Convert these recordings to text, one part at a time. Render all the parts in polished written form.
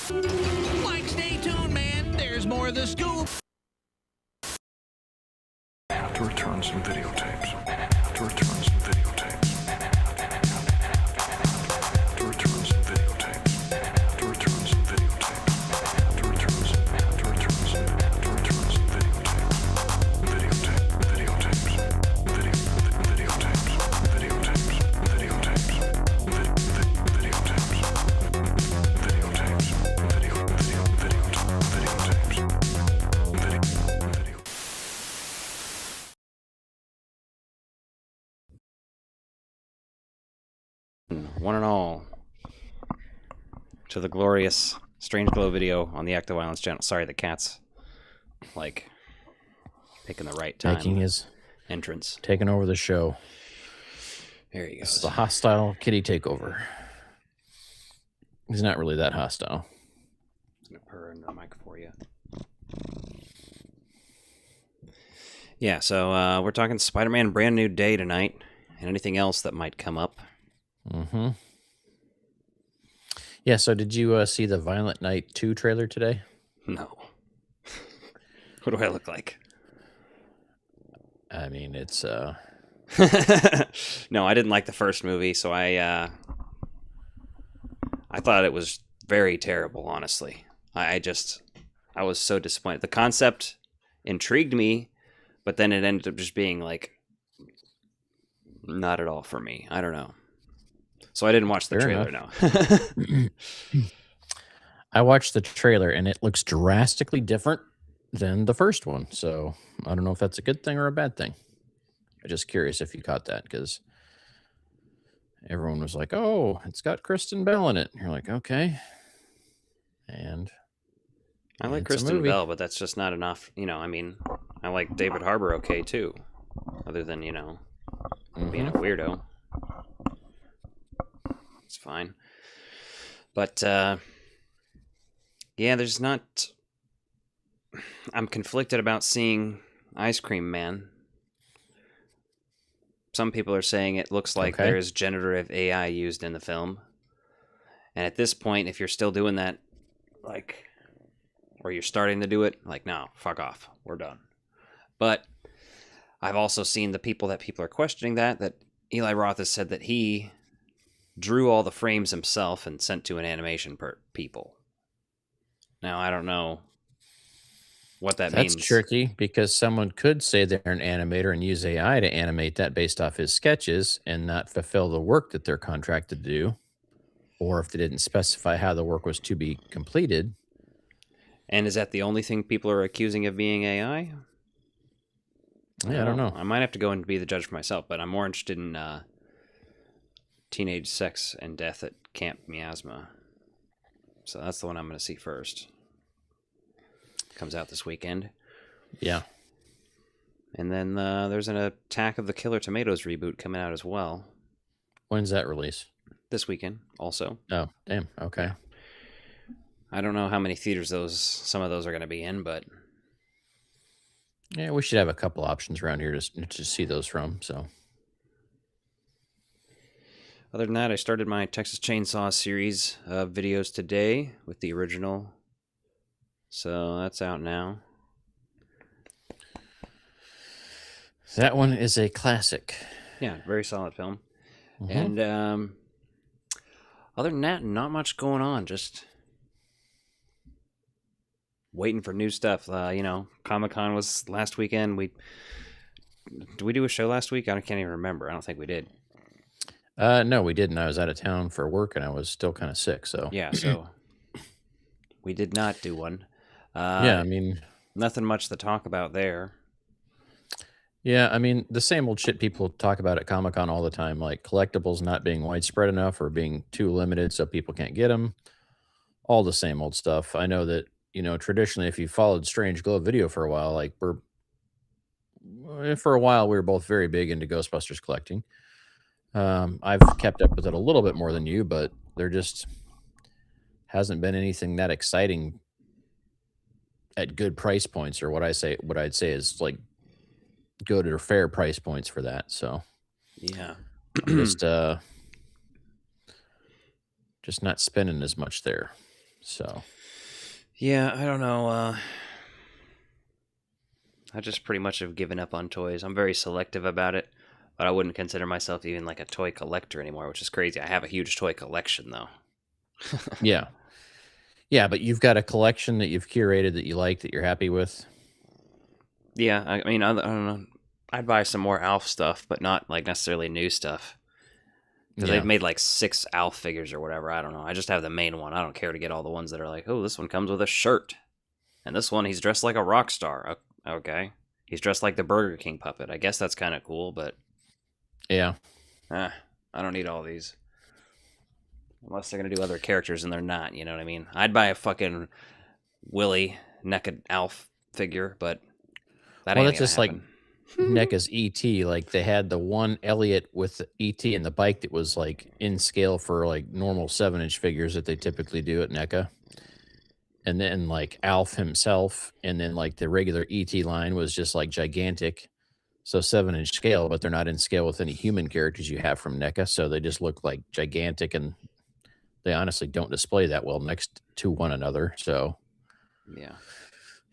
Like, stay tuned, man. There's more of the scoop. To return some videotapes. To return some videotapes. To return some videotapes. To return some videotapes. To return some videotapes. Videotapes. One and all to the glorious Strange Glow video on the Act of Violence channel. Sorry, the cat's like picking the right time. Making his entrance. Taking over the show. There he goes. It's the hostile kitty takeover. He's not really that hostile. I'm gonna purr into the mic for you. Yeah, so we're talking Spider-Man Brand New Day tonight, and anything else that might come up. Mm-hmm. Yeah, so did you see the Violent Night 2 trailer today? No. What do I look like? I mean, it's... No, I didn't like the first movie, so I thought it was very terrible, honestly. I was so disappointed. The concept intrigued me, but then it ended up just being, like, not at all for me. I don't know. So I didn't watch the trailer, no. I watched the trailer, and it looks drastically different than the first one. So I don't know if that's a good thing or a bad thing. I'm just curious if you caught that, because everyone was like, oh, it's got Kristen Bell in it. And you're like, okay. And I like Kristen Bell, but that's just not enough. You know, I mean, I like David Harbour okay, too. Other than, you know, being a weirdo. It's fine. But, yeah, there's not... I'm conflicted about seeing Ice Cream Man. Some people are saying it looks like there's generative AI used in the film. And at this point, if you're still doing that, like, or you're starting to do it, like, no, fuck off. We're done. But I've also seen the people are questioning that Eli Roth has said that he drew all the frames himself and sent to an animation people. Now, I don't know what that means. That's tricky, because someone could say they're an animator and use AI to animate that based off his sketches and not fulfill the work that they're contracted to do. Or if they didn't specify how the work was to be completed. And is that the only thing people are accusing of being AI? Yeah, I don't know. I might have to go and be the judge for myself, but I'm more interested in Teenage Sex and Death at Camp Miasma. So that's the one I'm going to see first. Comes out this weekend. Yeah. And then there's an Attack of the Killer Tomatoes reboot coming out as well. When's that release? This weekend, also. Oh, damn. Okay. I don't know how many theaters some of those are going to be in, but... Yeah, we should have a couple options around here to see those from, so... Other than that, I started my Texas Chainsaw series of videos today with the original. So that's out now. That one is a classic. Yeah, very solid film. And other than that, not much going on. Just waiting for new stuff. You know, Comic-Con was last weekend. Did we do a show last week? I can't even remember. I don't think we did. No, we didn't. I was out of town for work, and I was still kind of sick, so... Yeah, so we did not do one. Yeah, I mean... Nothing much to talk about there. Yeah, I mean, the same old shit people talk about at Comic-Con all the time, like collectibles not being widespread enough or being too limited so people can't get them. All the same old stuff. I know that, you know, traditionally, if you followed Strange Glow video for a while, like, for a while, we were both very big into Ghostbusters collecting. I've kept up with it a little bit more than you, but there just hasn't been anything that exciting at good price points, or what I'd say is like good or fair price points for that. So yeah, just not spending as much there. So Yeah, I don't know. I just pretty much have given up on toys. I'm very selective about it, but I wouldn't consider myself even like a toy collector anymore, which is crazy. I have a huge toy collection though. Yeah. Yeah, but you've got a collection that you've curated that you like, that you're happy with. Yeah, I mean, I don't know. I'd buy some more Alf stuff, but not like necessarily new stuff. Because Yeah. they've made like 6 Alf figures or whatever. I don't know. I just have the main one. I don't care to get all the ones that are like, oh, this one comes with a shirt. And this one, he's dressed like a rock star. Okay. He's dressed like the Burger King puppet. I guess that's kind of cool, but Yeah. I don't need all these. Unless they're going to do other characters and they're not, you know what I mean? I'd buy a fucking Willy naked Alf figure, but that Well, ain't that's gonna just like happen. NECA's ET. Like they had the one Elliot with the ET and the bike that was like in scale for like normal 7-inch figures that they typically do at NECA. And then like Alf himself, and then like the regular ET line was just like gigantic. So 7-inch scale, but they're not in scale with any human characters you have from NECA. So they just look like gigantic, and they honestly don't display that well next to one another. So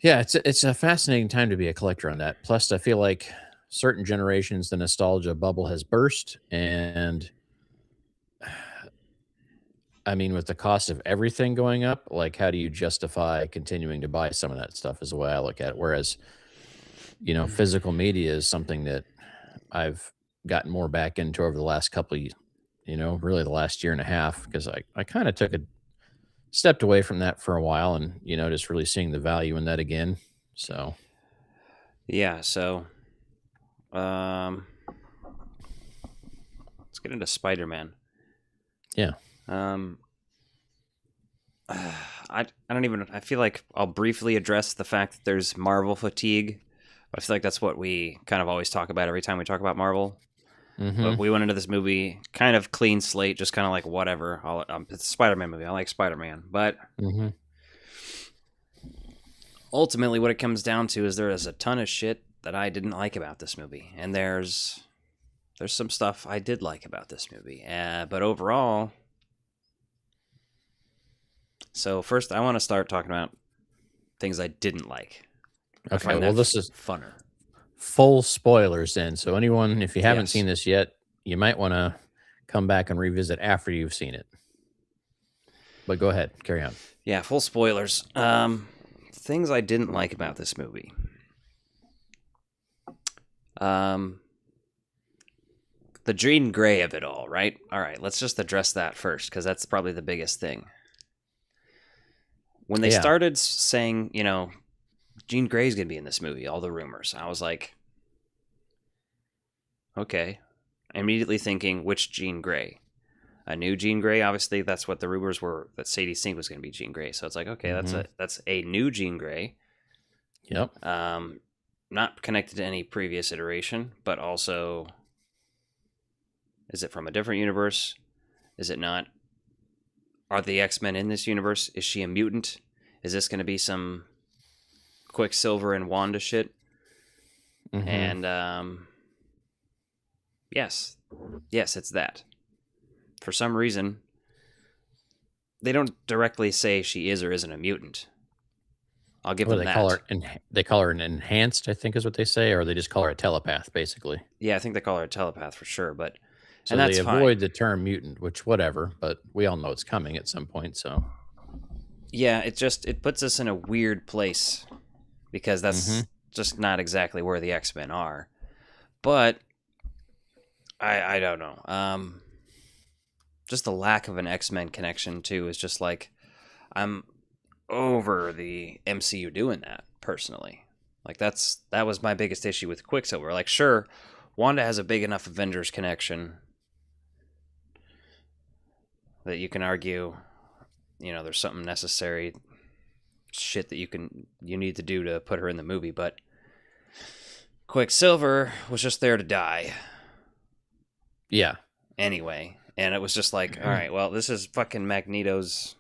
yeah, it's a fascinating time to be a collector on that. Plus, I feel like certain generations, the nostalgia bubble has burst, and I mean, with the cost of everything going up, like how do you justify continuing to buy some of that stuff? Is the way I look at it. Whereas, physical media is something that I've gotten more back into over the last couple of, really the last year and a half, because I kind of stepped away from that for a while, and just really seeing the value in that again. So Yeah, so let's get into Spider-Man. yeah. I don't even, I feel like I'll briefly address the fact that there's Marvel fatigue, but I feel like that's what we kind of always talk about every time we talk about Marvel. Mm-hmm. But we went into this movie kind of clean slate, just kind of like whatever. It's a Spider-Man movie. I like Spider-Man, but Mm-hmm. ultimately what it comes down to is there is a ton of shit that I didn't like about this movie, and there's some stuff I did like about this movie. But overall, so first I want to start talking about things I didn't like. I Okay, find well, that this is funner. full spoilers then. So anyone, if you haven't Yes. seen this yet, you might want to come back and revisit after you've seen it. But go ahead, carry on. Yeah, full spoilers. Things I didn't like about this movie. The Jean Grey of it all, right? All right, let's just address that first, because that's probably the biggest thing. When they Yeah. started saying, Jean Grey's going to be in this movie, all the rumors, I was like, okay. Immediately thinking, which Jean Grey? A new Jean Grey? Obviously, that's what the rumors were, that Sadie Sink was going to be Jean Grey. So it's like, okay, that's a new Jean Grey. Yep. Not connected to any previous iteration, but also, is it from a different universe? Is it not? Are the X-Men in this universe? Is she a mutant? Is this going to be some Quicksilver and Wanda shit? Mhm. And yes, it's that. For some reason, they don't directly say she is or isn't a mutant. I'll give What do them they that. call her? They call her an enhanced, I think is what they say, or they just call her a telepath, basically. Yeah, I think they call her a telepath for sure, but So and they that's avoid fine. the term mutant, which whatever, but we all know it's coming at some point. So Yeah, it puts us in a weird place because that's just not exactly where the X-Men are. But I don't know. Just the lack of an X-Men connection too is just like, I'm over the MCU doing that personally. Like that was my biggest issue with Quicksilver. Like, sure, Wanda has a big enough Avengers connection that you can argue, there's something necessary shit that you need to do to put her in the movie, but Quicksilver was just there to die yeah, anyway, and it was just like, all right, well, this is fucking Magneto's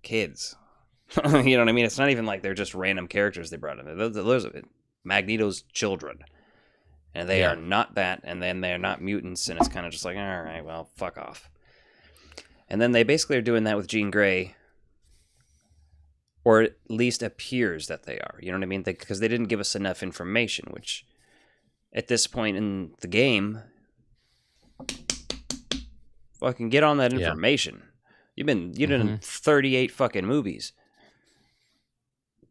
kids. You know what I mean? It's not even like they're just random characters they brought in. Those are Magneto's children, and they Yeah. are not that, and then they're not mutants, and it's kind of just like, all right, well, fuck off. And then they basically are doing that with Jean Grey, or at least appears that they are. You know what I mean? Because they didn't give us enough information, which at this point in the game, fucking get on that information. You've done 38 fucking movies.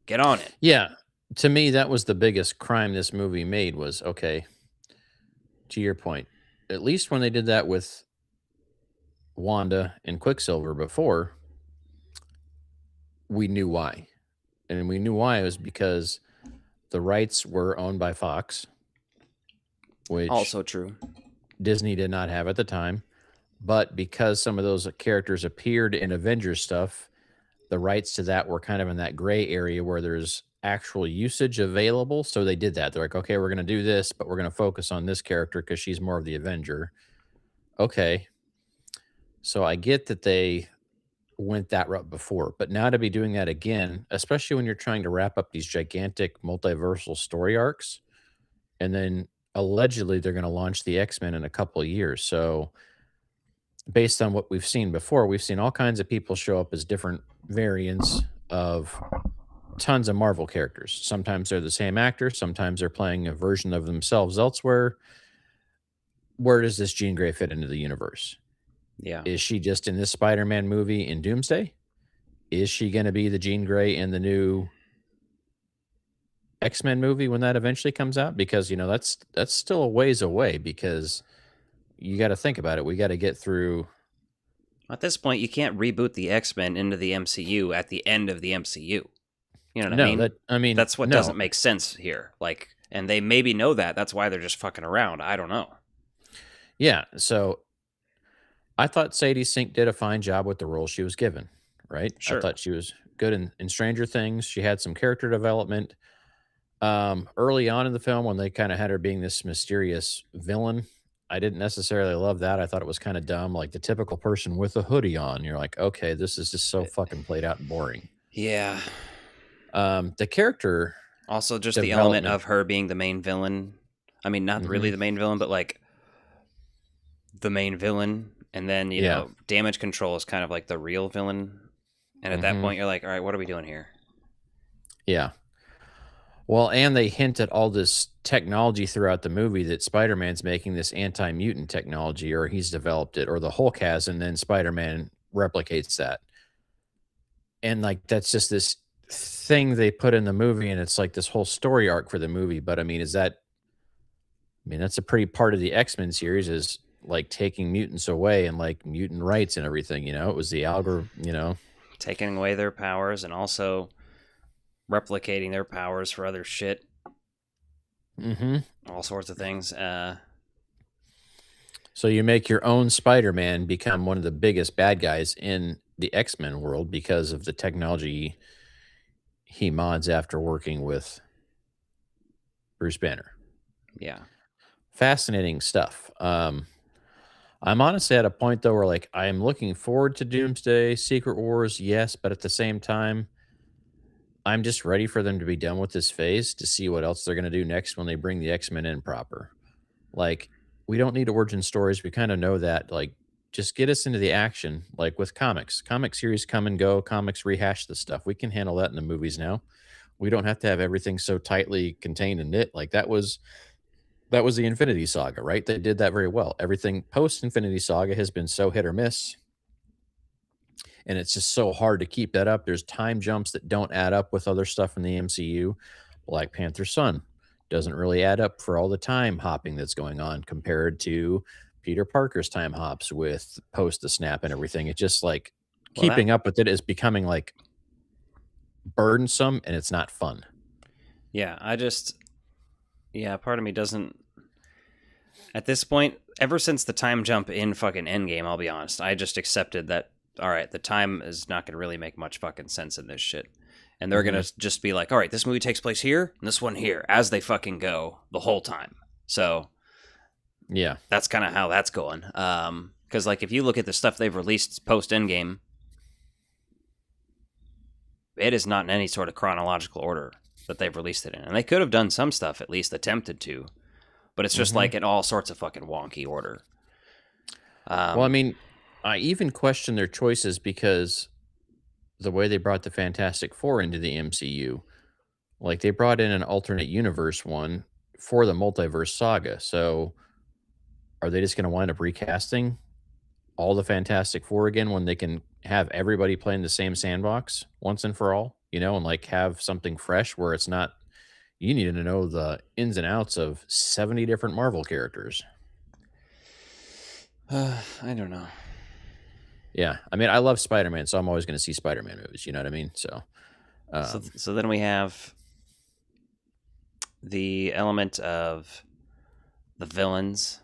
Get on it. Yeah. To me, that was the biggest crime this movie made was, okay, to your point, at least when they did that with Wanda and Quicksilver before, we knew why. And we knew why it was because the rights were owned by Fox, which Also true. Disney did not have at the time. But because some of those characters appeared in Avengers stuff, the rights to that were kind of in that gray area where there's actual usage available. So they did that. They're like, okay, we're going to do this, but we're going to focus on this character because she's more of the Avenger. Okay. So I get that they went that route before, but now to be doing that again, especially when you're trying to wrap up these gigantic multiversal story arcs, and then allegedly they're going to launch the X-Men in a couple of years. So based on what we've seen before, we've seen all kinds of people show up as different variants of tons of Marvel characters. Sometimes they're the same actor, sometimes they're playing a version of themselves elsewhere. Where does this Jean Grey fit into the universe? Yeah. Is she just in this Spider-Man movie in Doomsday? Is she going to be the Jean Grey in the new X-Men movie when that eventually comes out? Because, you know, that's still a ways away, because you got to think about it. We got to get through. At this point, you can't reboot the X-Men into the MCU at the end of the MCU. You know what I mean? That's what doesn't make sense here. Like, and they maybe know that. That's why they're just fucking around. I don't know. Yeah. So I thought Sadie Sink did a fine job with the role she was given, right? Sure. I thought she was good in Stranger Things. She had some character development. Early on in the film, when they kind of had her being this mysterious villain, I didn't necessarily love that. I thought it was kind of dumb, like the typical person with a hoodie on. You're like, okay, this is just so fucking played out and boring. Yeah. The character Also, just the element of her being the main villain. I mean, not really the main villain, but like the main villain. And then, you know, Damage Control is kind of like the real villain. And at that point, you're like, all right, what are we doing here? Yeah. Well, and they hint at all this technology throughout the movie that Spider-Man's making this anti-mutant technology, or he's developed it, or the Hulk has, and then Spider-Man replicates that. And like, that's just this thing they put in the movie, and it's like this whole story arc for the movie. But I mean, that's a pretty part of the X-Men series, is like taking mutants away and like mutant rights and everything, you know? It was the algorithm, you know? Taking away their powers and also replicating their powers for other shit. All sorts of things. So you make your own Spider-Man become one of the biggest bad guys in the X-Men world because of the technology he mods after working with Bruce Banner. Yeah. Fascinating stuff. I'm honestly at a point, though, where like I'm looking forward to Doomsday, Secret Wars, yes, but at the same time, I'm just ready for them to be done with this phase to see what else they're going to do next when they bring the X-Men in proper. Like, we don't need origin stories. We kind of know that. Like, just get us into the action, like with comics. Comic series come and go. Comics rehash the stuff. We can handle that in the movies now. We don't have to have everything so tightly contained and knit. Like, that was the Infinity Saga, right? They did that very well. Everything post-Infinity Saga has been so hit or miss. And it's just so hard to keep that up. There's time jumps that don't add up with other stuff in the MCU. Black Panther Son doesn't really add up for all the time hopping that's going on compared to Peter Parker's time hops with post the snap and everything. It's just like keeping up with it is becoming like burdensome, and it's not fun. Yeah, part of me doesn't. At this point, ever since the time jump in fucking Endgame, I'll be honest, I just accepted that, all right, the time is not going to really make much fucking sense in this shit. And they're going to just be like, all right, this movie takes place here, and this one here, as they fucking go the whole time. So, yeah, that's kind of how that's going. Because, like, if you look at the stuff they've released post-Endgame, it is not in any sort of chronological order that they've released it in. And they could have done some stuff, at least attempted to. But it's just like in all sorts of fucking wonky order. Well, I mean, I even question their choices because the way they brought the Fantastic Four into the MCU. Like they brought in an alternate universe one for the multiverse saga. So are they just going to wind up recasting all the Fantastic Four again when they can have everybody play in the same sandbox once and for all, and like have something fresh where it's not you need to know the ins and outs of 70 different Marvel characters. I don't know. Yeah. I mean, I love Spider-Man, so I'm always going to see Spider-Man movies. You know what I mean? So, So then we have the element of the villains,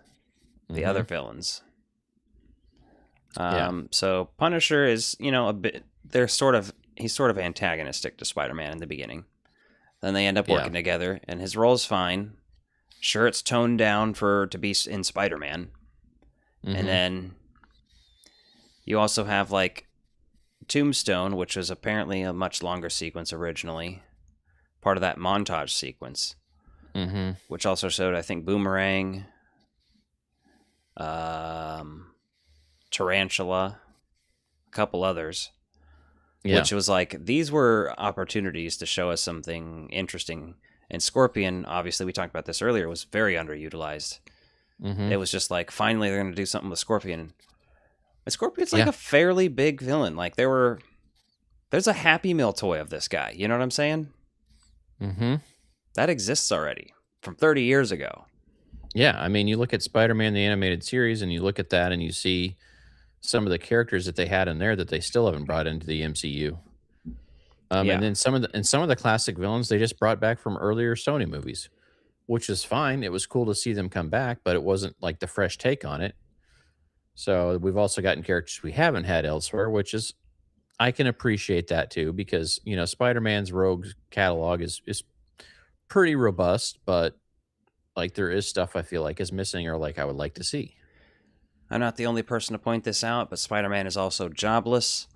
the other villains. So Punisher is, a bit. He's sort of antagonistic to Spider-Man in the beginning. Then they end up working together, and his role's fine. Sure, it's toned down to be in Spider-Man, and then you also have like Tombstone, which was apparently a much longer sequence originally, part of that montage sequence, which also showed, I think, Boomerang, Tarantula, a couple others, which was like, these were opportunities to show us something interesting. And Scorpion, obviously, we talked about this earlier, was very underutilized. It was just like, finally, they're going to do something with Scorpion. And Scorpion's like a fairly big villain. Like, there's a Happy Meal toy of this guy. You know what I'm saying? That exists already from 30 years ago. Yeah, I mean, you look at Spider-Man, the animated series, and you look at that and you see some of the characters that they had in there that they still haven't brought into the MCU. And then some of the classic villains they just brought back from earlier Sony movies, which is fine. It was cool to see them come back, but it wasn't like the fresh take on it. So we've also gotten characters we haven't had elsewhere, which is I can appreciate that too, because Spider-Man's rogue catalog is pretty robust, but like there is stuff I feel like is missing or like I would like to see. I'm not the only person to point this out, but Spider-Man is also jobless.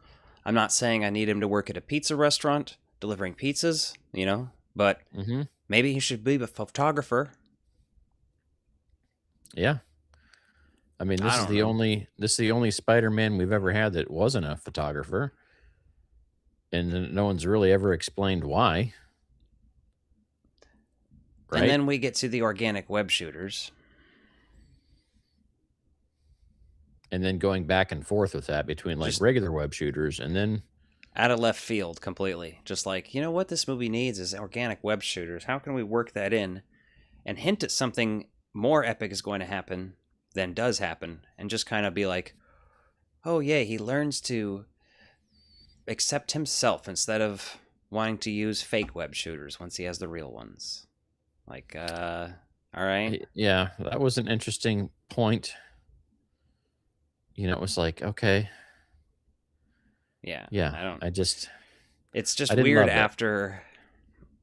I'm not saying I need him to work at a pizza restaurant delivering pizzas, but maybe he should be a photographer. Yeah. I mean, this is the only Spider-Man we've ever had that wasn't a photographer. And no one's really ever explained why. Right? And then we get to the organic web shooters. And then going back and forth with that between like regular web shooters and then out of left field completely. Just like, what this movie needs is organic web shooters. How can we work that in and hint at something more epic is going to happen than does happen, and just kind of be like, oh yeah, he learns to accept himself instead of wanting to use fake web shooters once he has the real ones. Like, all right. Yeah, that was an interesting point. It was like, okay. Yeah. Yeah. It's just weird after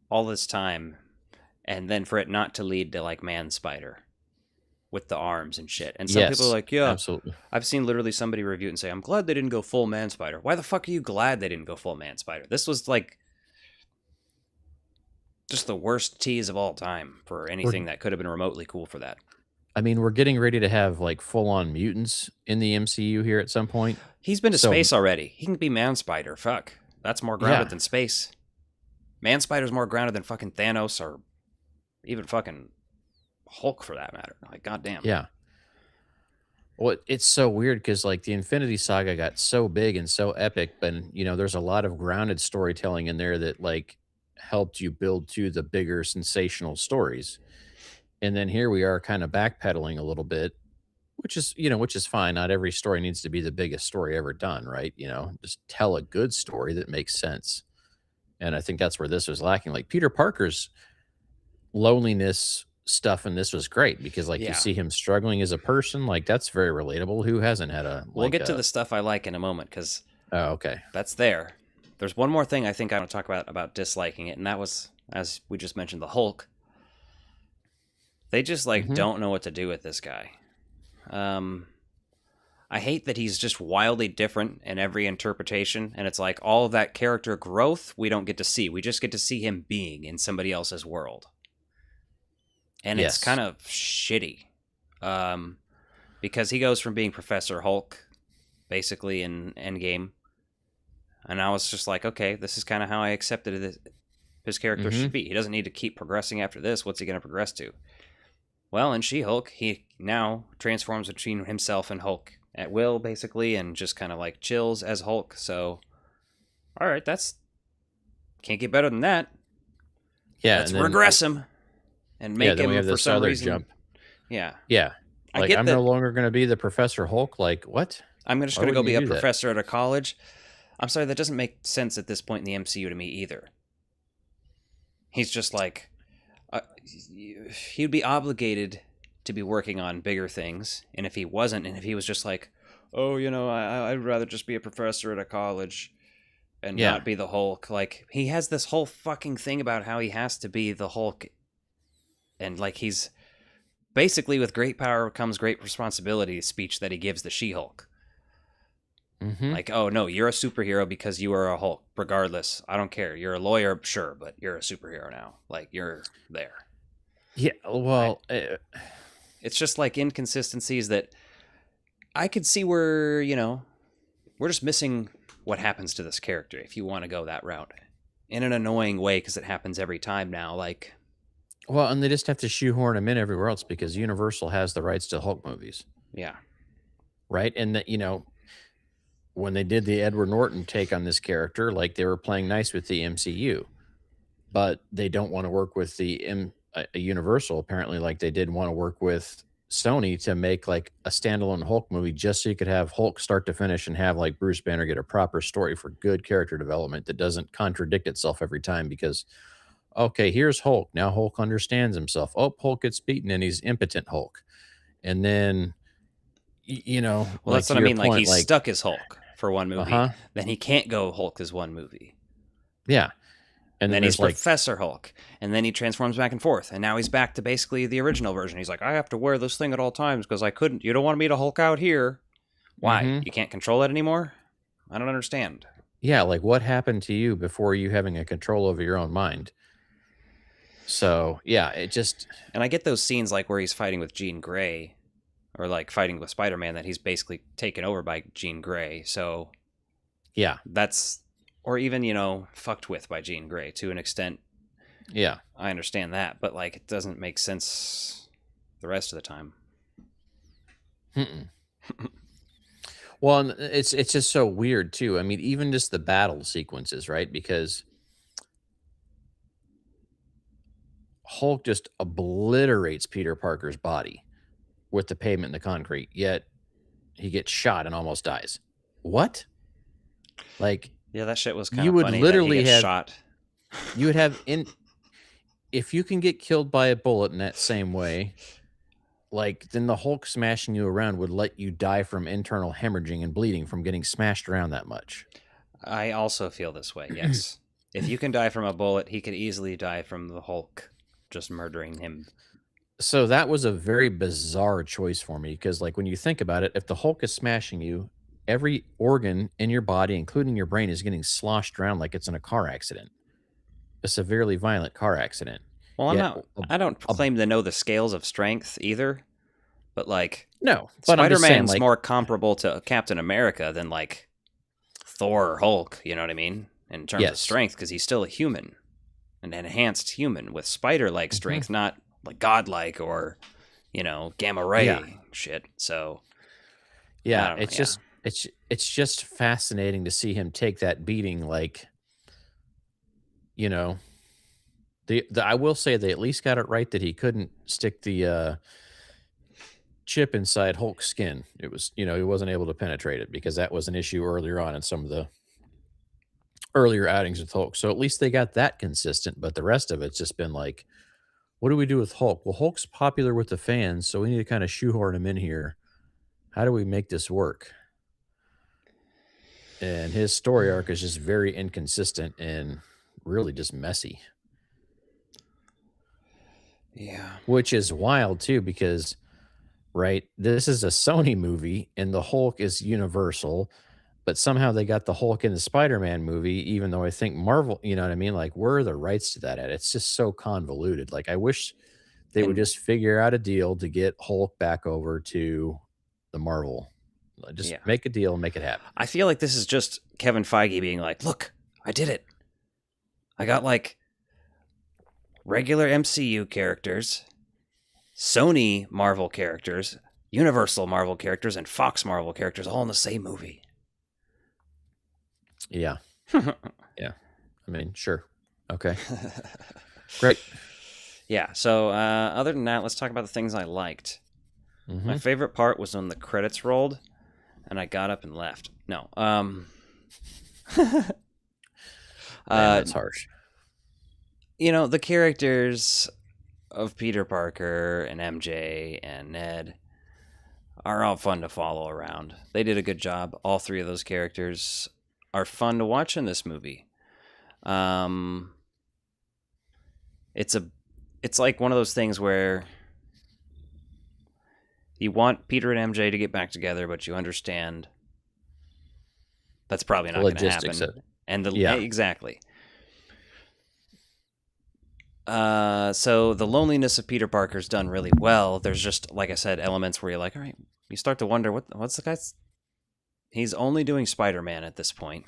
all this time, and then for it not to lead to like Man Spider with the arms and shit. And some people are like, yeah, absolutely. I've seen literally somebody review it and say, I'm glad they didn't go full Man Spider. Why the fuck are you glad they didn't go full Man Spider? This was like just the worst tease of all time for anything that could have been remotely cool for that. I mean, we're getting ready to have like full-on mutants in the MCU here at some point. He's been to space already. He can be Man Spider. Fuck. That's more grounded than space. Man Spider's more grounded than fucking Thanos or even fucking Hulk for that matter. Like, goddamn. Yeah. Well, it's so weird because like the Infinity Saga got so big and so epic, but there's a lot of grounded storytelling in there that like helped you build to the bigger sensational stories. And then here we are kind of backpedaling a little bit, which is fine. Not every story needs to be the biggest story ever done, right? Just tell a good story that makes sense. And I think that's where this was lacking. Like Peter Parker's loneliness stuff in this was great because like you see him struggling as a person. Like that's very relatable. Who hasn't had a... We'll get to the stuff I like in a moment because... Oh, okay. That's there. There's one more thing I think I want to talk about disliking it, and that was, as we just mentioned, the Hulk. They just don't know what to do with this guy. I hate that he's just wildly different in every interpretation, and it's like all of that character growth we don't get to see. We just get to see him being in somebody else's world. And it's kind of shitty. Because he goes from being Professor Hulk, basically in Endgame, And I was just like, okay, this is kind of how I accepted it. His character should be. He doesn't need to keep progressing after this. What's he going to progress to? Well, in She-Hulk, he now transforms between himself and Hulk at will, basically, and just kind of like chills as Hulk. So, all right, that's can't get better than that. Yeah, Let's regress him and make then we him have for this some other reason. jump. Yeah, Yeah, I like get I'm that. no longer going to be the Professor Hulk. Like what? I'm just Why going to go wouldn't be you a do that? professor at a college. I'm sorry, that doesn't make sense at this point in the MCU to me either. He's just like, he'd be obligated to be working on bigger things, and if he wasn't, and if he was just like, oh, I'd rather just be a professor at a college and Yeah. not be the Hulk. Like, he has this whole fucking thing about how he has to be the Hulk, and like he's basically, with great power comes great responsibility speech that he gives the She-Hulk. Like, oh no, you're a superhero because you are a Hulk. Regardless, I don't care. You're a lawyer, sure, but you're a superhero now. Like, you're there. Yeah, well, It's just like inconsistencies that I could see where, we're just missing what happens to this character if you want to go that route in an annoying way, because it happens every time now. Like, well, and they just have to shoehorn him in everywhere else because Universal has the rights to Hulk movies, yeah, right? And that when they did the Edward Norton take on this character, like they were playing nice with the MCU, but they don't want to work with the Universal apparently, like they did want to work with Sony to make like a standalone Hulk movie just so you could have Hulk start to finish and have like Bruce Banner get a proper story for good character development that doesn't contradict itself every time because okay, here's Hulk. Now Hulk understands himself. Oh, Hulk gets beaten and he's impotent Hulk. And then well, like that's to what I your mean. Like, point, he's stuck as Hulk for one movie, then he can't go Hulk as one movie. Yeah. And then he's there's, like, Professor Hulk, and then he transforms back and forth, and now he's back to basically the original version. He's like, I have to wear this thing at all times because I couldn't. You don't want me to Hulk out here. Why? You can't control it anymore? I don't understand. Yeah, like what happened to you before you having a control over your own mind? So yeah, it just And I get those scenes like where he's fighting with Jean Grey, or like fighting with Spider-Man, that he's basically taken over by Jean Grey. So yeah, that's, or even, fucked with by Jean Grey to an extent. Yeah. I understand that, but like it doesn't make sense the rest of the time. Well, and it's just so weird too. I mean, even just the battle sequences, right? Because Hulk just obliterates Peter Parker's body with the pavement and the concrete, yet he gets shot and almost dies. What? Like, yeah, that shit was kind you of would funny. literally that he gets have shot. You would have if you can get killed by a bullet in that same way, like then the Hulk smashing you around would let you die from internal hemorrhaging and bleeding from getting smashed around that much. I also feel this way. Yes, if you can die from a bullet, he could easily die from the Hulk just murdering him. So that was a very bizarre choice for me because, like, when you think about it, if the Hulk is smashing you, every organ in your body, including your brain, is getting sloshed around like it's in a car accident, a severely violent car accident. Well, I don't claim to know the scales of strength either, but like, no, but Spider-Man's like, more comparable to Captain America than like Thor or Hulk. You know what I mean? In terms of strength, because he's still a human, an enhanced human with spider-like strength, not like godlike or gamma ray shit. So yeah, it's just fascinating to see him take that beating. Like, I will say they at least got it right that he couldn't stick the chip inside Hulk's skin. It was, he wasn't able to penetrate it because that was an issue earlier on in some of the earlier outings with Hulk. So at least they got that consistent, but the rest of it's just been like, what do we do with Hulk? Well, Hulk's popular with the fans, so we need to kind of shoehorn him in here. How do we make this work? And his story arc is just very inconsistent and really just messy. Yeah. Which is wild too, because right, this is a Sony movie and the Hulk is Universal, but somehow they got the Hulk in the Spider-Man movie, even though I think Marvel, you know what I mean? Like, where are the rights to that at? It's just so convoluted. Like, I wish they would just figure out a deal to get Hulk back over to the Marvel Just Yeah. make a deal and make it happen. I feel like this is just Kevin Feige being like, look, I did it. I got like regular MCU characters, Sony Marvel characters, Universal Marvel characters, and Fox Marvel characters all in the same movie. Yeah. Yeah. I mean, sure. Okay. Great. Yeah, so other than that, let's talk about the things I liked. Mhm. My favorite part was when the credits rolled and I got up and left. No. Man, that's harsh. You know, the characters of Peter Parker and MJ and Ned are all fun to follow around. They did a good job. All three of those characters are fun to watch in this movie. It's like one of those things where you want Peter and MJ to get back together, but you understand that's probably not going to Logistics happen. of- And Yeah. exactly. So the loneliness of Peter Parker's done really well. There's just, like I said, elements where you're like, all right, you start to wonder what's the guy's. He's only doing Spider-Man at this point.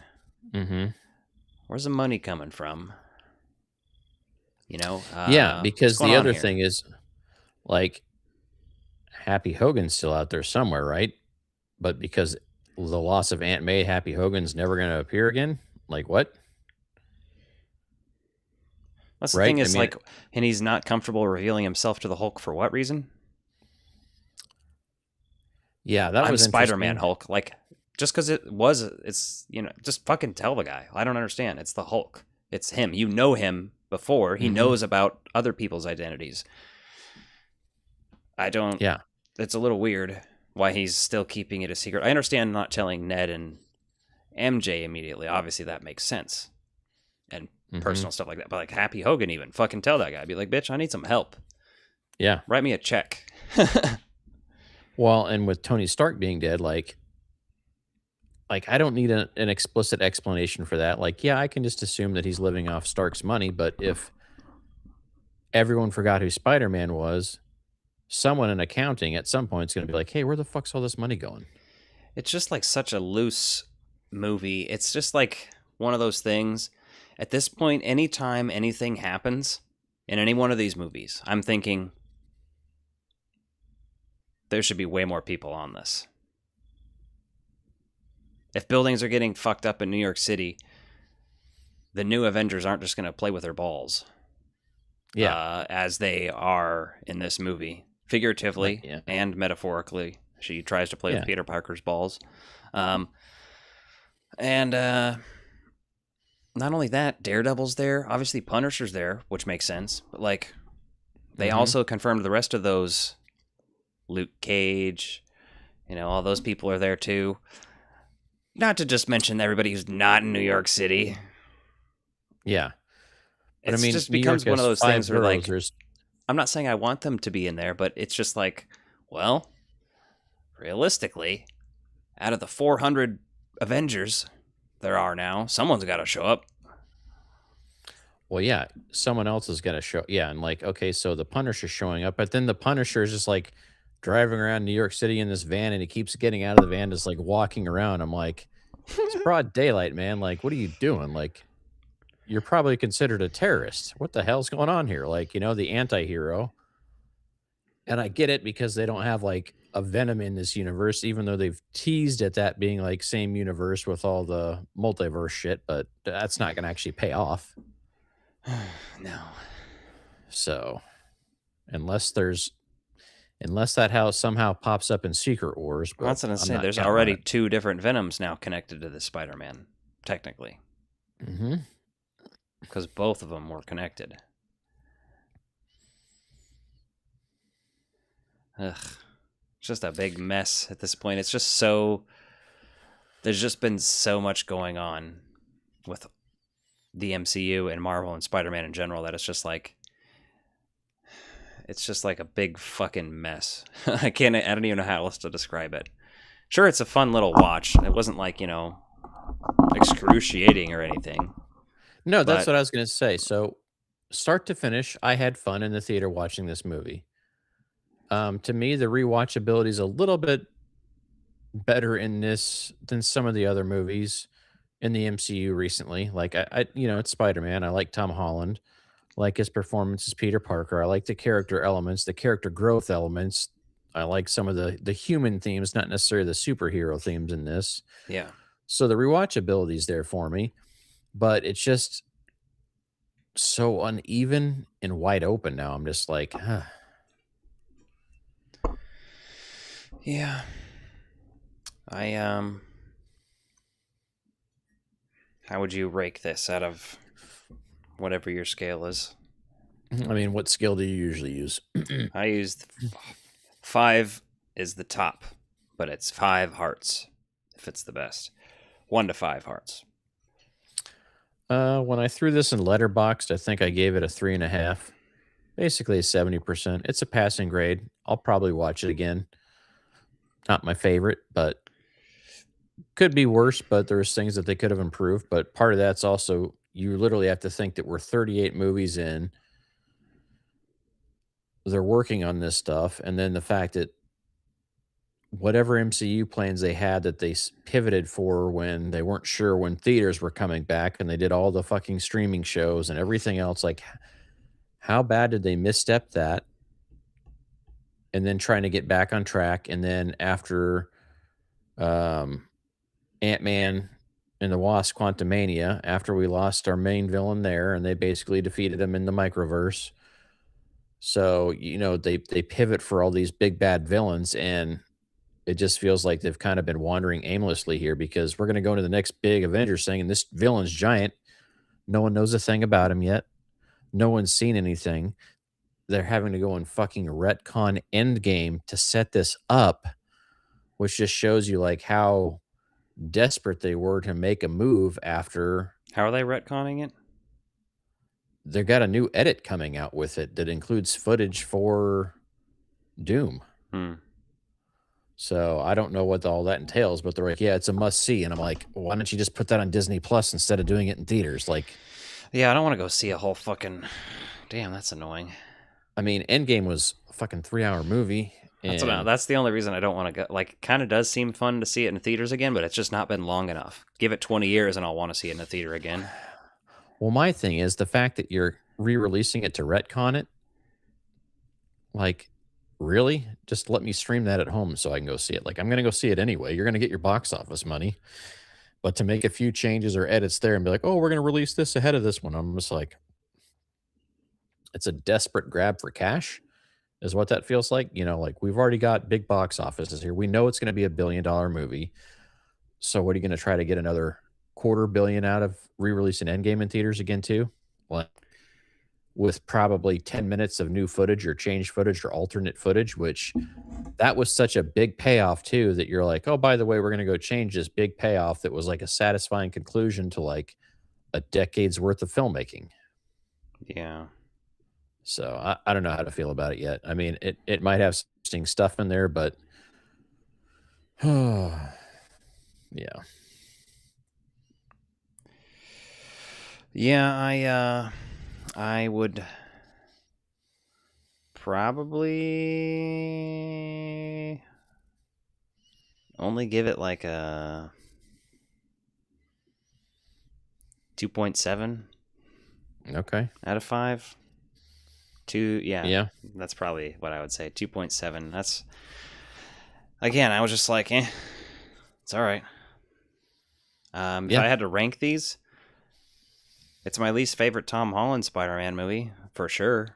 Mhm. Where's the money coming from? You know? Yeah, because what's going the on other here? thing is, like, Happy Hogan's still out there somewhere, right? But because the loss of Aunt May, Happy Hogan's never going to appear again. Like what? That's the Right? thing I is mean- like, and he's not comfortable revealing himself to the Hulk for what reason? Yeah, that I'm was Spider-Man interesting. Hulk. Like, just because it's just fucking tell the guy. I don't understand. It's the Hulk. It's him. You know him before. He Mhm. knows about other people's identities. I don't. Yeah. It's a little weird why he's still keeping it a secret. I understand not telling Ned and MJ immediately. Obviously, that makes sense. And Mhm. personal stuff like that. But like Happy Hogan, even fucking tell that guy. Be like, bitch, I need some help. Yeah. Write me a check. Well, and with Tony Stark being dead, like I don't need an explicit explanation for that. Like, yeah, I can just assume that he's living off Stark's money, but if everyone forgot who Spider-Man was, someone in accounting at some point is going to be like, "Hey, where the fuck's all this money going?" It's just like such a loose movie. It's just like one of those things. At this point, anytime anything happens in any one of these movies, I'm thinking there should be way more people on this. If buildings are getting fucked up in New York City, the new Avengers aren't just going to play with their balls. Yeah. As they are in this movie, figuratively Yeah. and metaphorically. She tries to play Yeah. with Peter Parker's balls. And not only that, Daredevil's there. Obviously, Punisher's there, which makes sense. But, like, they Mhm. also confirmed the rest of those. Luke Cage, all those people are there, too. Not to just mention everybody who's not in New York City. Yeah. But It I mean, just New becomes York one of has those things 5 where, boroughs. like, There's I'm not saying I want them to be in there, but it's just like, well, realistically, out of the 400 Avengers there are now, someone's got to show up. Well, yeah, someone else is going to show. Yeah, and like, okay, so the Punisher's showing up, but then the Punisher is just like driving around New York City in this van, and he keeps getting out of the van, just like walking around. I'm like, it's broad daylight, man. Like, what are you doing? Like, you're probably considered a terrorist. What the hell's going on here? Like, the anti-hero. And I get it because they don't have like a Venom in this universe, even though they've teased at that being like same universe with all the multiverse shit, but that's not going to actually pay off. No. So, unless that house somehow pops up in Secret Wars, but That's what I'm I'm saying. not There's counting on already it. 2 different Venoms now connected to this Spider-Man, technically, Mhm. because both of them were connected. Ugh. It's just a big mess at this point. It's just there's just been so much going on with the MCU and Marvel and Spider-Man in general that it's just like a big fucking mess. I don't even know how else to describe it. Sure, it's a fun little watch. It wasn't like, excruciating or anything. No, that's But- what I was going to say. So, start to finish, I had fun in the theater watching this movie. To me, the rewatchability is a little bit better in this than some of the other movies in the MCU recently. Like it's Spider-Man. I like Tom Holland. Like his performance as Peter Parker. I like the character elements, the character growth elements. I like some of the human themes, not necessarily the superhero themes in this. Yeah. So the rewatchability is there for me, but it's just so uneven and wide open now. I'm just like, huh. Yeah. How would you rank this out of whatever your scale is? I mean, what scale do you usually use? I used 5 is the top, but it's 5 hearts if it's the best. 1 to 5 hearts. When I threw this in Letterboxd, I think I gave it a 3.5, basically a 70%. It's a passing grade. I'll probably watch it again. Not my favorite, but could be worse. But there's things that they could have improved. But part of that's also you literally have to think that we're 38 movies in. They're working on this stuff, and then the fact that whatever MCU plans they had that they pivoted for when they weren't sure when theaters were coming back, and they did all the fucking streaming shows and everything else. Like, how bad did they misstep that? And then trying to get back on track, and then after Ant-Man and the Wasp: Quantumania, after we lost our main villain there, and they basically defeated him in the microverse. So, they pivot for all these big bad villains, and it just feels like they've kind of been wandering aimlessly here because we're going to go into the next big Avengers thing, and this villain's giant. No one knows a thing about him yet. No one's seen anything. They're having to go and fucking retcon Endgame to set this up, which just shows you like how desperate they were to make a move after. How are they retconning it? They've got a new edit coming out with it that includes footage for Doom. So I don't know what all that entails, but they're like, yeah, it's a must see. And I'm like, why don't you just put that on Disney Plus instead of doing it in theaters? Like, yeah, I don't want to go see a whole fucking. Damn, that's annoying. I mean, Endgame was a fucking 3-hour movie. That's the only reason I don't want to go. Like, it kind of does seem fun to see it in theaters again, but it's just not been long enough. Give it 20 years and I'll want to see it in a theater again. Well, my thing is the fact that you're re-releasing it to retcon it. Like, really? Just let me stream that at home so I can go see it. Like, I'm going to go see it anyway. You're going to get your box office money. But to make a few changes or edits there and be like, oh, we're going to release this ahead of this one. I'm just like, it's a desperate grab for cash is what that feels like. Like we've already got big box offices here. We know it's going to be $1 billion movie. So what are you going to try to get another $250 million out of re-releasing Endgame in theaters again too? Well, with probably 10 minutes of new footage or changed footage or alternate footage, which that was such a big payoff too, that you're like, oh, by the way, we're going to go change this big payoff that was like a satisfying conclusion to like a decade's worth of filmmaking. Yeah. So I don't know how to feel about it yet. I mean, it might have some interesting stuff in there, but yeah. Yeah, I would probably only give it like a 2.7. Okay. Out of 5. 2, Yeah. That's probably what I would say. 2.7. That's, again, I was just like, it's all right. If I had to rank these, it's my least favorite Tom Holland Spider-Man movie, for sure.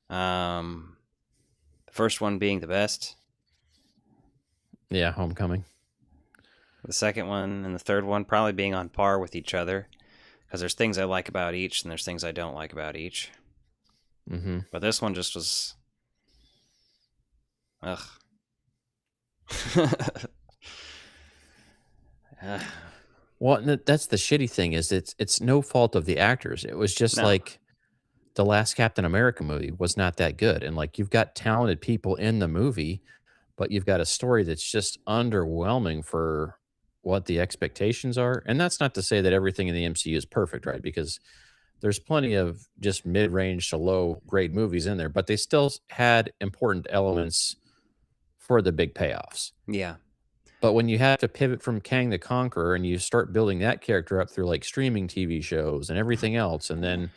The first one being the best. Yeah, Homecoming. The second one and the third one probably being on par with each other, because there's things I like about each and there's things I don't like about each. Mm-hmm. But this one just was... Ugh. Well, that's the shitty thing is it's no fault of the actors. It was just like the last Captain America movie was not that good. And like you've got talented people in the movie, but you've got a story that's just underwhelming for what the expectations are. And that's not to say that everything in the MCU is perfect, right? Because there's plenty of just mid-range to low-grade movies in there, but they still had important elements for the big payoffs. Yeah. But when you have to pivot from Kang the Conqueror and you start building that character up through like streaming TV shows and everything else, and then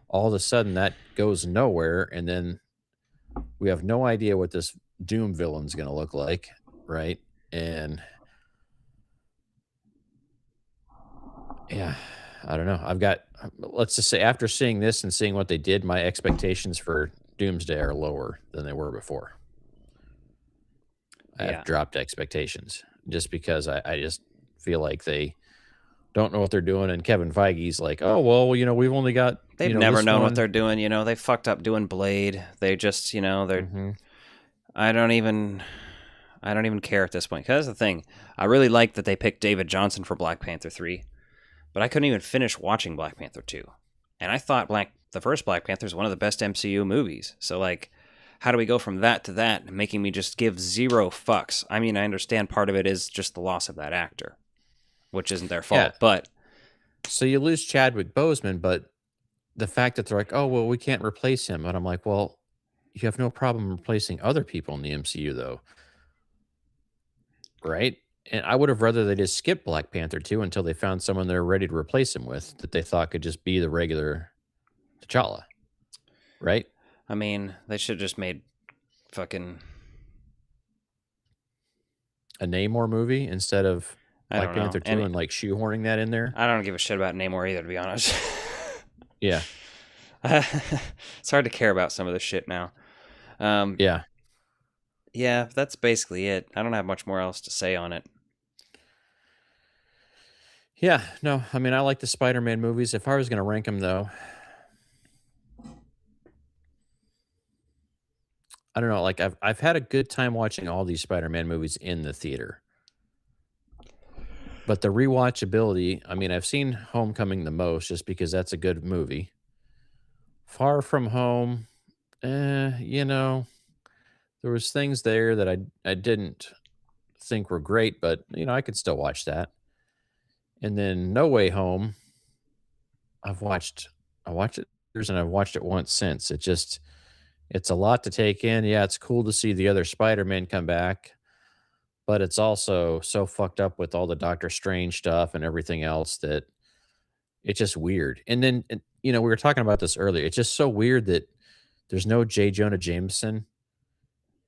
all of a sudden that goes nowhere, and then we have no idea what this Doom villain's going to look like, right? And yeah, I don't know. Let's just say, after seeing this and seeing what they did, my expectations for Doomsday are lower than they were before. I Yeah. have dropped expectations just because I just feel like they don't know what they're doing. And Kevin Feige's like, oh, well, we've only got. They've never known what they're doing. They fucked up doing Blade. They just, they're. Mhm. I don't even care at this point. Because that's the thing. I really like that they picked David Johnson for Black Panther 3, but I couldn't even finish watching Black Panther 2. And I thought the first Black Panther is one of the best MCU movies. So, like, how do we go from that to that, making me just give zero fucks? I mean, I understand part of it is just the loss of that actor, which isn't their fault. Yeah. But So you lose Chadwick Boseman, but the fact that they're like, oh, well, we can't replace him. And I'm like, well, you have no problem replacing other people in the MCU, though. Right? And I would have rather they just skip Black Panther 2 until they found someone they're ready to replace him with that they thought could just be the regular T'Challa. Right? I mean, they should have just made fucking. A Namor movie instead of I Black don't know. Panther 2 and like shoehorning that in there. I don't give a shit about Namor either, to be honest. Yeah. It's hard to care about some of this shit now. Yeah. Yeah, that's basically it. I don't have much more else to say on it. Yeah. No, I mean, I like the Spider-Man movies. If I was going to rank them, though, I don't know. Like, I've had a good time watching all these Spider-Man movies in the theater. But the rewatchability, I mean, I've seen Homecoming the most just because that's a good movie. Far From Home, there was things there that I didn't think were great, but I could still watch that. And then No Way Home, I watched it and I've watched it once since. It's a lot to take in. Yeah, it's cool to see the other Spider-Man come back, but it's also so fucked up with all the Doctor Strange stuff and everything else that it's just weird. And then, we were talking about this earlier. It's just so weird that there's no J. Jonah Jameson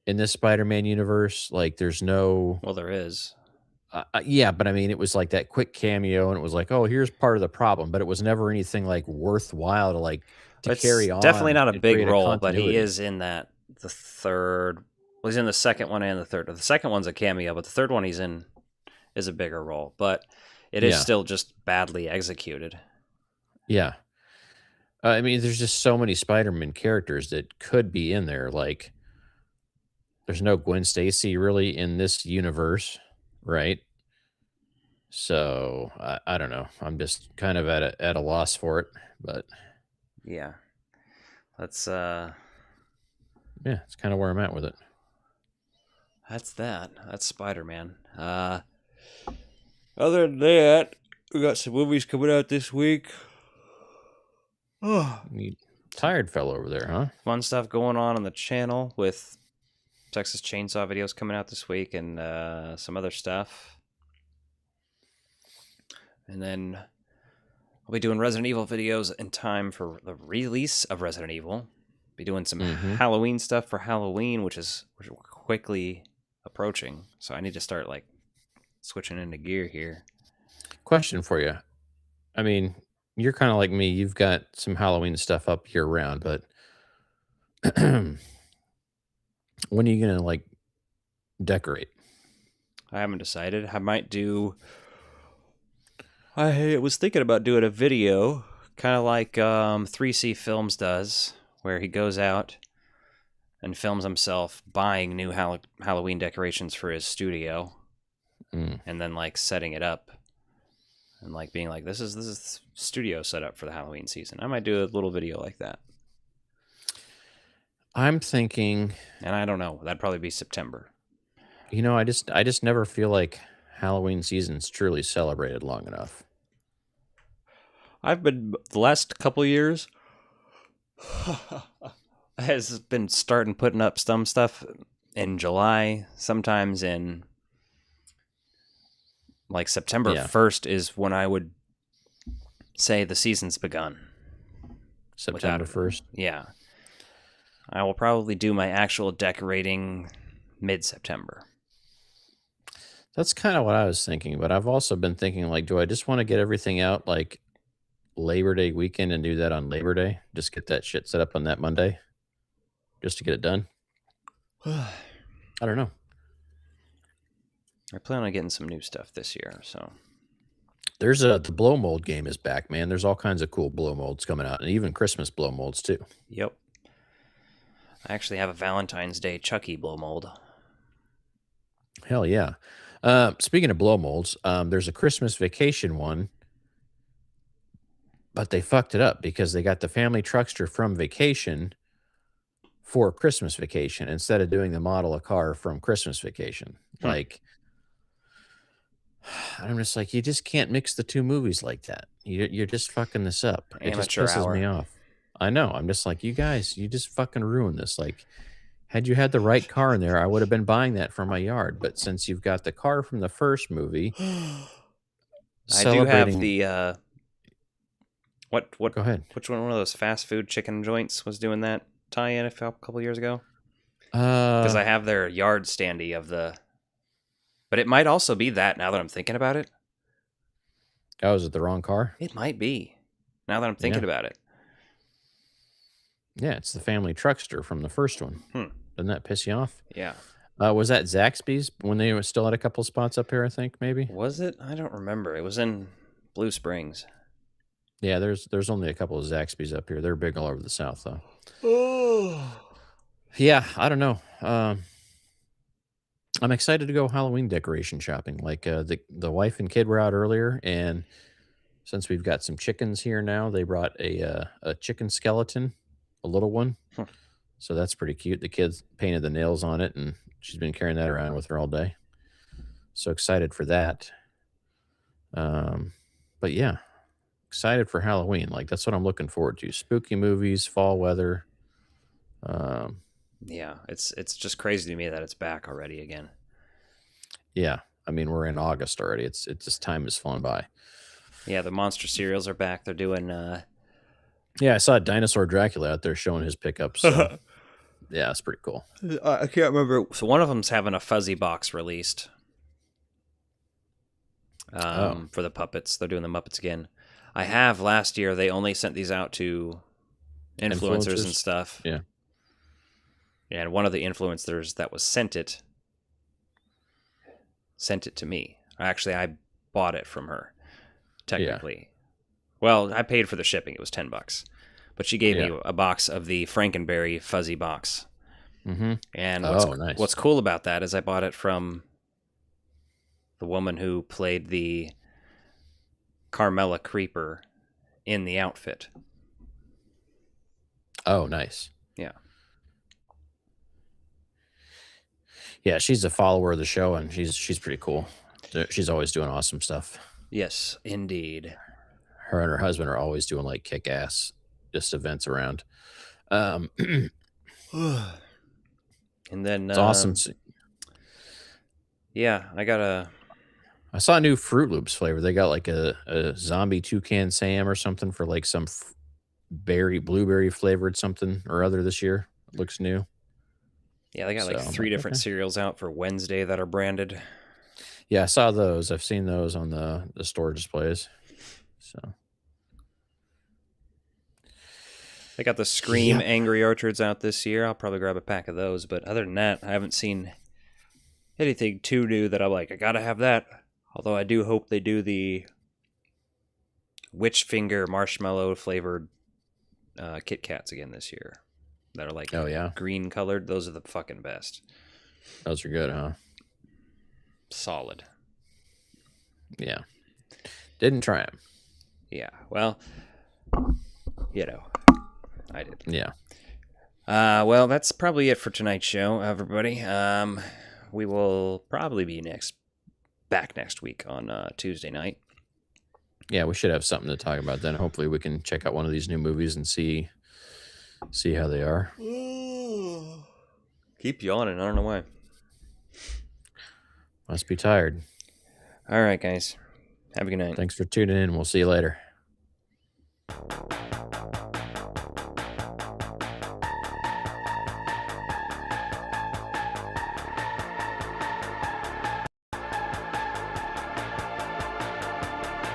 in this Spider-Man universe. Like, there's no. Well, there is. Yeah, but I mean, it was like that quick cameo, and it was like, oh, here's part of the problem, but it was never anything like worthwhile to carry on. Definitely not a and big create role, but he continuity. is in the third. Well, he's in the second one and the third. The second one's a cameo, but the third one he's in is a bigger role. But it is Yeah. still just badly executed. Yeah. I mean, there's just so many Spider-Man characters that could be in there. Like, there's no Gwen Stacy really in this universe, right? So I don't know. I'm just kind of at a loss for it, but Yeah. That's yeah, it's kind of where I'm at with it. That's that. That's Spider-Man. Other than that, we got some movies coming out this week. Oh, You tired fellow over there, huh? fun stuff going on the channel with Texas Chainsaw videos coming out this week and some other stuff. And then I'll be doing Resident Evil videos in time for the release of Resident Evil. Be doing some Halloween stuff for Halloween, which is quickly approaching. So I need to start like switching into gear here. Question for you. I mean, you're kind of like me. You've got some Halloween stuff up year round, but when are you gonna like decorate? I haven't decided. I might do. I was thinking about doing a video, kind of like 3C Films does, where he goes out and films himself buying new Halloween decorations for his studio, and then like setting it up, and like being like, "This is studio setup for the Halloween season." I might do a little video like that, I'm thinking, and I don't know. That'd probably be September. I just never feel like Halloween season's truly celebrated long enough. I've been the last couple years has been starting putting up some stuff in July, sometimes in Like September 1st is when I would say the season's begun. September 1st. Yeah. I will probably do my actual decorating mid-September. That's kind of what I was thinking, but I've also been thinking, like, do I just want to get everything out like Labor Day weekend and do that on Labor Day? Just get that shit set up on that Monday just to get it done? I don't know. I plan on getting some new stuff this year, so. There's the blow mold game is back, man. There's all kinds of cool blow molds coming out, and even Christmas blow molds too. Yep. I actually have a Valentine's Day Chucky blow mold. Hell yeah. Speaking of blow molds, there's a Christmas Vacation one, but they fucked it up because they got the family truckster from Vacation for Christmas Vacation instead of doing the model a car from Christmas Vacation. Like, I'm just like, you just can't mix the two movies like that. You're just fucking this up. It just Amateur pisses hour. me off. I know. I'm just like, you guys, you just fucking ruined this. Like, had you had the right car in there, I would have been buying that from my yard. But since you've got the car from the first movie, I do have the what? Go ahead. Which one of those fast food chicken joints was doing that tie-in a couple years ago? Because Because I have their yard standee of the. But it might also be that now that I'm thinking about it. Oh, is it the wrong car? It might be. Now that I'm thinking about it. Yeah, it's the family truckster from the first one. Doesn't that piss you off? Yeah. Was that Zaxby's when they were still at a couple spots up here, I think, maybe? Was it? I don't remember. It was in Blue Springs. Yeah, there's only a couple of Zaxby's up here. They're big all over the South, though. Yeah, I don't know. I'm excited to go Halloween decoration shopping. Like the wife and kid were out earlier, and since we've got some chickens here now, they brought a chicken skeleton, a little one. So that's pretty cute. The kids painted the nails on it, and she's been carrying that around with her all day. So excited for that. But yeah, excited for Halloween. Like, that's what I'm looking forward to. Spooky movies, fall weather. Yeah, it's just crazy to me that it's back already again. Yeah, I mean, we're in August already. It's just time has flown by. Yeah, the monster cereals are back. They're doing Yeah, I saw Dinosaur Dracula out there showing his pickups. So yeah, it's pretty cool. I can't remember. So one of them's having a fuzzy box released for the puppets. They're doing the Muppets again. I have last year. They only sent these out to influencers and stuff. Yeah. And one of the influencers that was sent it to me. Actually, I bought it from her, technically. Well, I paid for the shipping. It was $10. But she gave me a box of the Frankenberry fuzzy box. Mm-hmm. And nice. what's cool about that is I bought it from the woman who played the Carmela Creeper in the outfit. Oh, nice. Yeah. Yeah, she's a follower of the show, and she's pretty cool. She's always doing awesome stuff. Yes, indeed. Her and her husband are always doing like kick-ass just events around. And then It's awesome. Yeah, I saw a new Fruit Loops flavor. They got like a zombie toucan Sam or something for like some blueberry flavored something or other this year. It looks new. Yeah, they got like So, 3 different okay. cereals out for Wednesday that are branded. Yeah, I saw those. I've seen those on the store displays. So They got the Scream Angry Orchards out this year. I'll probably grab a pack of those. But other than that, I haven't seen anything too new that I'm like, I gotta have that. Although I do hope they do the Witch Finger marshmallow flavored Kit Kats again this year. That are like green colored. Those are the fucking best. Those are good, huh? Solid. Yeah. Didn't try them. Yeah. Well, I did. Yeah. Well, that's probably it for tonight's show, everybody. We will probably be back next week on Tuesday night. Yeah, we should have something to talk about then. Hopefully we can check out one of these new movies and see how they are. Keep yawning. I don't know why. Must be tired. All right, guys. Have a good night. Thanks for tuning in. We'll see you later.